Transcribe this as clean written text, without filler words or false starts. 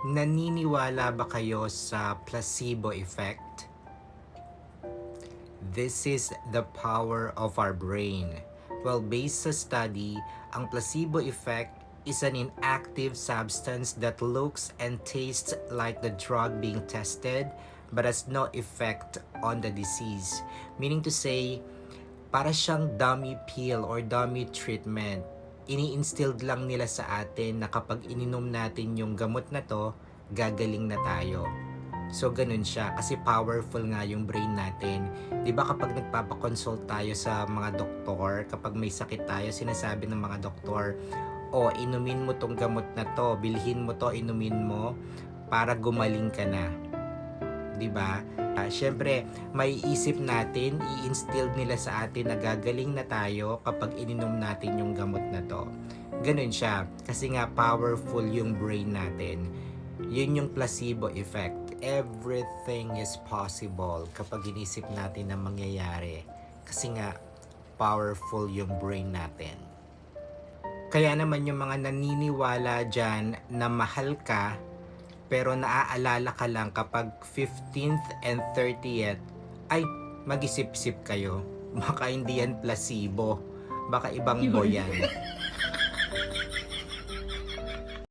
Naniniwala ba kayo sa placebo effect? This is the power of our brain. Well, based sa study, ang placebo effect is an inactive substance that looks and tastes like the drug being tested but has no effect on the disease. Meaning to say, para siyang dummy pill or dummy treatment. Ini-instilled lang nila sa atin na kapag ininom natin yung gamot na to, gagaling na tayo. So, ganun siya. Kasi powerful nga yung brain natin. 'Di ba kapag nagpapakonsult tayo sa mga doktor, kapag may sakit tayo, sinasabi ng mga doktor, o inumin mo tong gamot na to, bilhin mo to, inumin mo, para gumaling ka na. 'Di ba? Syempre, may isip natin, i-instill nila sa atin na gagaling na tayo kapag ininom natin yung gamot na to. Ganun siya. Kasi nga powerful yung brain natin. Yun yung placebo effect. Everything is possible kapag inisip natin na mangyayari. Kasi nga, powerful yung brain natin. Kaya naman yung mga naniniwala dyan na mahal ka, pero naaalala ka lang kapag 15th and 30th, ay, mag-isip-isip kayo. Baka hindi yan placebo. Baka ibang Yun. boyan.